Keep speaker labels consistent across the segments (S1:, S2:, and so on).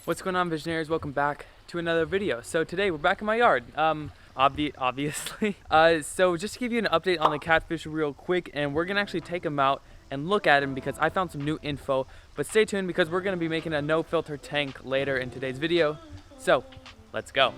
S1: What's going on, Visionaries? Welcome back to another video. So today we're back in my yard, obviously. So just to give you an update on the catfish real quick, and we're gonna actually take them out and look at them because I found some new info. But stay tuned because we're gonna be making a no filter tank later in today's video. So let's go.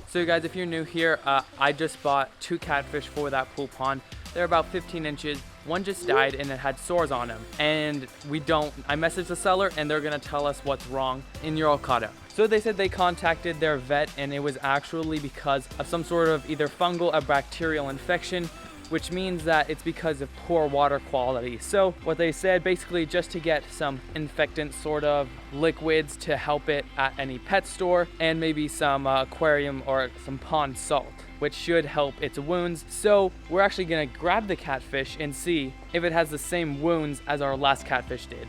S1: So you guys, if you're new here, I just bought 2 catfish for that pool pond. They're about 15 inches. One just died and it had sores on him. And I messaged the seller and they're gonna tell us what's wrong, and you're all caught up. So they said they contacted their vet and it was actually because of some sort of either fungal or bacterial infection, which means that it's because of poor water quality. So what they said, basically just to get some infectant sort of liquids to help it at any pet store, and maybe some aquarium or some pond salt, which should help its wounds. So we're actually gonna grab the catfish and see if it has the same wounds as our last catfish did.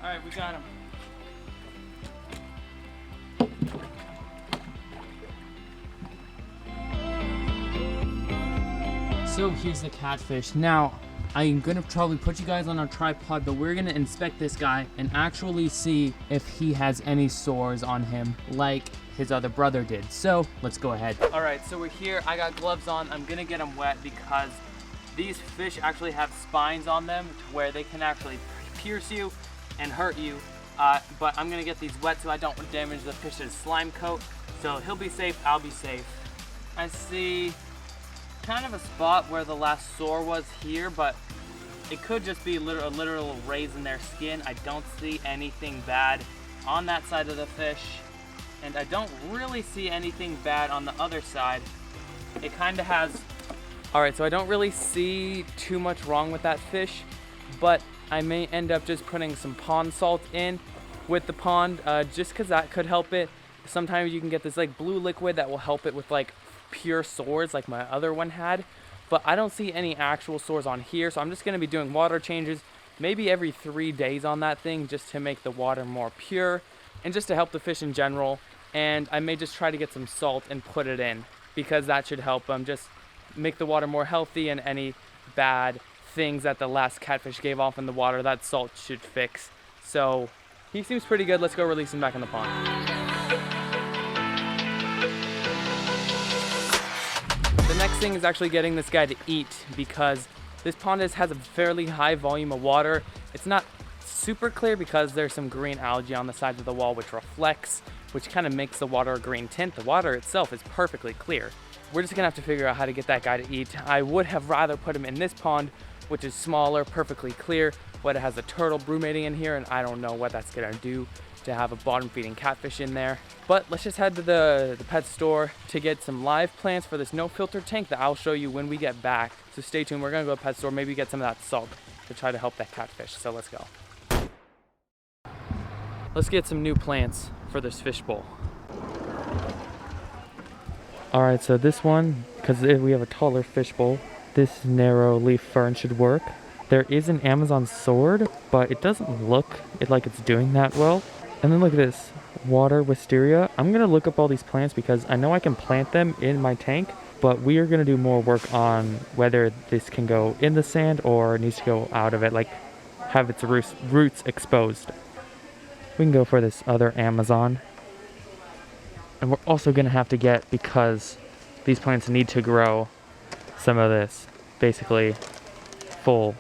S1: All right, we got him. So here's the catfish. Now, I'm gonna probably put you guys on our tripod, but we're gonna inspect this guy and actually see if he has any sores on him like his other brother did. So let's go ahead. All right, so we're here. I got gloves on. I'm gonna get them wet because these fish actually have spines on them to where they can actually pierce you and hurt you. But I'm gonna get these wet so I don't damage the fish's slime coat. So he'll be safe, I'll be safe. I see kind of a spot where the last sore was here, but it could just be a literal raise in their skin. I don't see anything bad on that side of the fish, and I don't really see anything bad on the other side. It kind of has... Alright, so I don't really see too much wrong with that fish, but I may end up just putting some pond salt in with the pond, just because that could help it. Sometimes you can get this like blue liquid that will help it with like pure sores like my other one had, but I don't see any actual sores on here, so I'm just going to be doing water changes maybe every 3 days on that thing, just to make the water more pure and just to help the fish in general. And I may just try to get some salt and put it in because that should help them just make the water more healthy, and any bad things that the last catfish gave off in the water, that salt should fix. So he seems pretty good. Let's go release him back in the pond. The next thing is actually getting this guy to eat, because this pond has a fairly high volume of water. It's not super clear because there's some green algae on the sides of the wall which reflects, which kind of makes the water a green tint. The water itself is perfectly clear. We're just gonna have to figure out how to get that guy to eat. I would have rather put him in this pond, which is smaller, perfectly clear, but it has a turtle brumating in here, and I don't know what that's gonna do to have a bottom feeding catfish in there. But let's just head to the pet store to get some live plants for this no filter tank that I'll show you when we get back. So stay tuned. We're gonna go to the pet store, maybe get some of that salt to try to help that catfish. So let's go. Let's get some new plants for this fish bowl. All right, so this one, because we have a taller fish bowl, this narrow leaf fern should work. There is an Amazon sword, but it doesn't look like it's doing that well. And then look at this, water wisteria. I'm gonna look up all these plants because I know I can plant them in my tank, but we are gonna do more work on whether this can go in the sand or needs to go out of it, like have its roots exposed. We can go for this other Amazon. And we're also gonna have to get, because these plants need to grow, some of this, basically full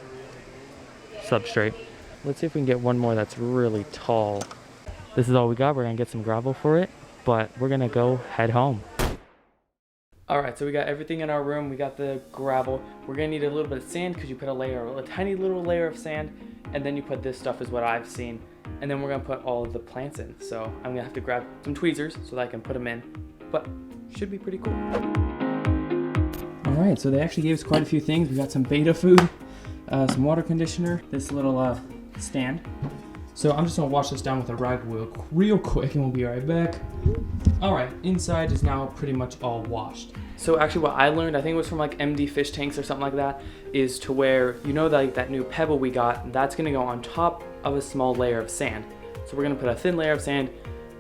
S1: substrate. Let's see if we can get one more that's really tall. This is all we got. We're gonna get some gravel for it, but we're gonna go head home. All right, so we got everything in our room. We got the gravel. We're gonna need a little bit of sand because you put a tiny little layer of sand, and then you put this stuff is what I've seen. And then we're gonna put all of the plants in. So I'm gonna have to grab some tweezers so that I can put them in, but should be pretty cool. All right, so they actually gave us quite a few things. We got some Betta food, some water conditioner, this little stand. So I'm just gonna wash this down with a rag real quick, and we'll be right back. All right, inside is now pretty much all washed. So actually what I learned, I think it was from like MD fish tanks or something like that, is to where, you know, that new pebble we got, that's gonna go on top of a small layer of sand. So we're gonna put a thin layer of sand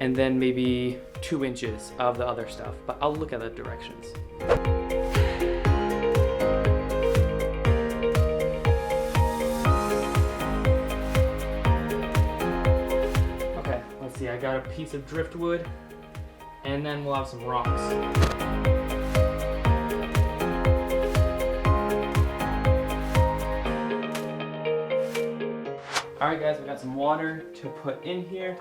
S1: and then maybe 2 inches of the other stuff, but I'll look at the directions. see, I got a piece of driftwood, and then we'll have some rocks. Alright guys, we got some water to put in here,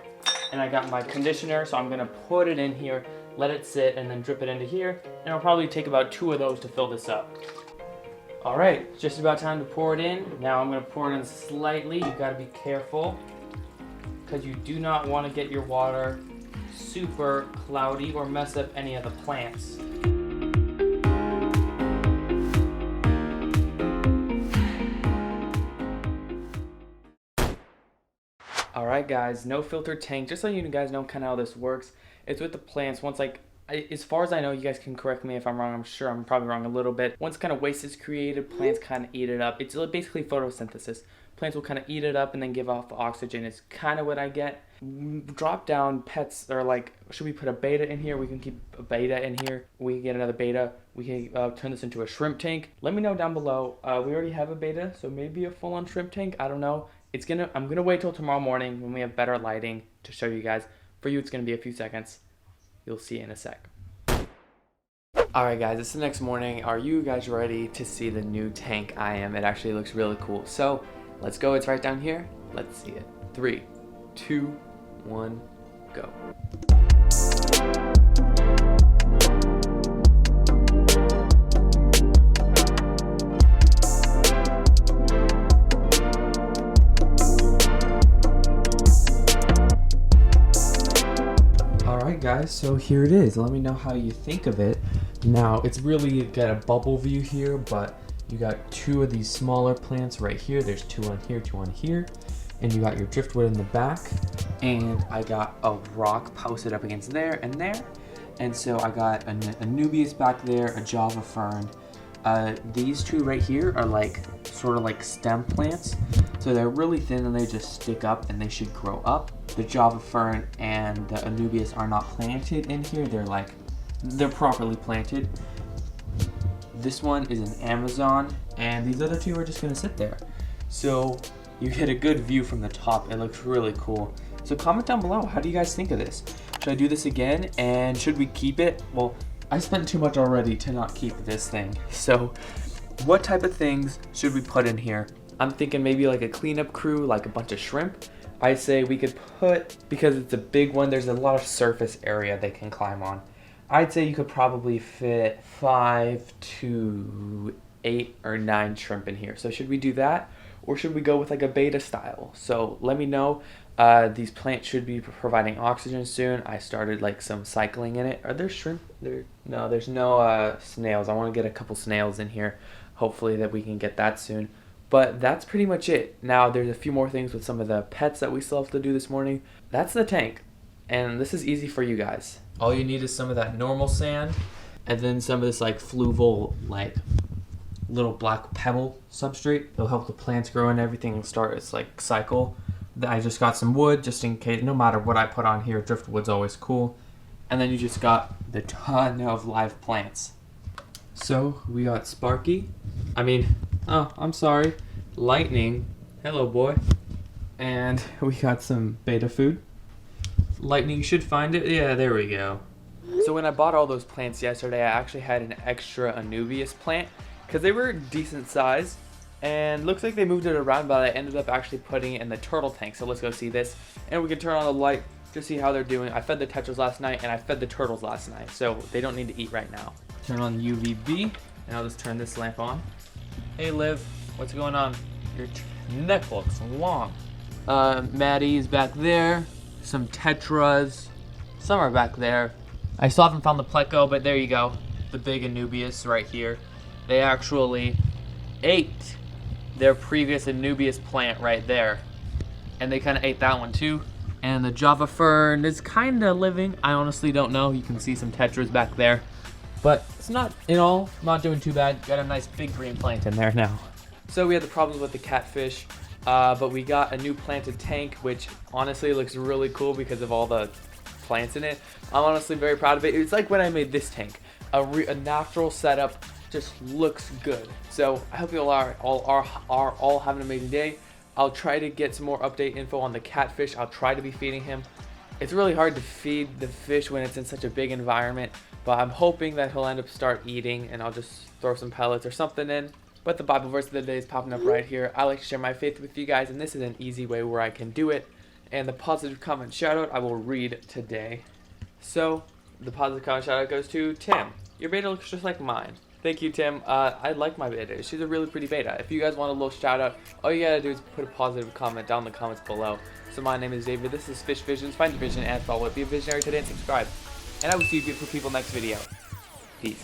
S1: and I got my conditioner, so I'm gonna put it in here, let it sit, and then drip it into here, and it'll probably take about 2 of those to fill this up. Alright, just about time to pour it in. Now I'm gonna pour it in slightly. You gotta be careful, because you do not want to get your water super cloudy or mess up any of the plants. Alright guys, no filter tank. Just so you guys know kind of how this works, it's with the plants. Once, like, as far as I know, you guys can correct me if I'm wrong. I'm sure I'm probably wrong a little bit. Once kind of waste is created, plants kind of eat it up. It's basically photosynthesis. Plants will kind of eat it up and then give off oxygen. It's kind of what I get. Drop down pets are like, should we put a betta in here? We can keep a betta in here. We can get another betta. We can turn this into a shrimp tank. Let me know down below. We already have a betta, so maybe a full-on shrimp tank. I don't know. I'm gonna wait till tomorrow morning when we have better lighting to show you guys. For you, it's gonna be a few seconds. You'll see in a sec. Alright guys, it's the next morning. Are you guys ready to see the new tank? I am. It actually looks really cool. So let's go. It's right down here. Let's see it. 3, 2, 1, go. Alright guys, so here it is. Let me know how you think of it. Now, it's really got a bubble view here, but you got 2 of these smaller plants right here. There's 2 on here, 2 on here. And you got your driftwood in the back. And I got a rock posted up against there and there. And so I got a Anubias back there, a Java fern. These 2 right here are like, sort of like stem plants. So they're really thin and they just stick up and they should grow up. The Java fern and the Anubias are not planted in here. They're properly planted. This one is an Amazon, and these other 2 are just gonna sit there. So you get a good view from the top. It looks really cool. So comment down below, how do you guys think of this? Should I do this again, and should we keep it? Well, I spent too much already to not keep this thing. So what type of things should we put in here? I'm thinking maybe like a cleanup crew, like a bunch of shrimp. I say we could put, because it's a big one, there's a lot of surface area they can climb on. I'd say you could probably fit 5 to 8 or 9 shrimp in here. So should we do that? Or should we go with like a betta style? So let me know. These plants should be providing oxygen soon. I started like some cycling in it. Are there shrimp? No, there's no snails. I want to get a couple snails in here. Hopefully that we can get that soon. But that's pretty much it. Now there's a few more things with some of the pets that we still have to do this morning. That's the tank. And this is easy for you guys. All you need is some of that normal sand, and then some of this like fluval, like little black pebble substrate. It'll help the plants grow and everything and start its like cycle. I just got some wood just in case, no matter what I put on here, driftwood's always cool. And then you just got the ton of live plants. So we got Sparky. I'm sorry, Lightning. Hello, boy. And we got some betta food. Lightning should find it. Yeah, there we go. So when I bought all those plants yesterday, I actually had an extra Anubias plant because they were decent size. And looks like they moved it around, but I ended up actually putting it in the turtle tank. So let's go see this. And we can turn on the light to see how they're doing. I fed the tetras last night and I fed the turtles last night. So they don't need to eat right now. Turn on UVB and I'll just turn this lamp on. Hey Liv, what's going on? Your neck looks long. Maddie's back there. Some tetras. Some are back there. I still haven't found the pleco, but there you go. The big Anubias right here. They actually ate their previous Anubias plant right there. And they kind of ate that one too. And the Java fern is kind of living. I honestly don't know. You can see some tetras back there. But it's not, not doing too bad. Got a nice big green plant in there now. So we had the problems with the catfish. But we got a new planted tank, which honestly looks really cool because of all the plants in it. I'm honestly very proud of it. It's like when I made this tank. A natural setup just looks good. So I hope you all have an amazing day. I'll try to get some more update info on the catfish. I'll try to be feeding him.
S2: It's really hard to feed the fish when it's in such a big environment, but I'm hoping that he'll end up start eating, and I'll just throw some pellets or something in. But the Bible verse of the day is popping up right here. I like to share my faith with you guys, and this is an easy way where I can do it. And the positive comment shout out I will read today. So the positive comment shout out goes to Tim. Your beta looks just like mine. Thank you, Tim. I like my beta. She's a really pretty beta. If you guys want a little shout out, all you gotta do is put a positive comment down in the comments below. So my name is David. This is Fishvisions. Find your vision and follow it. Be a visionary today and subscribe. And I will see you beautiful people next video. Peace.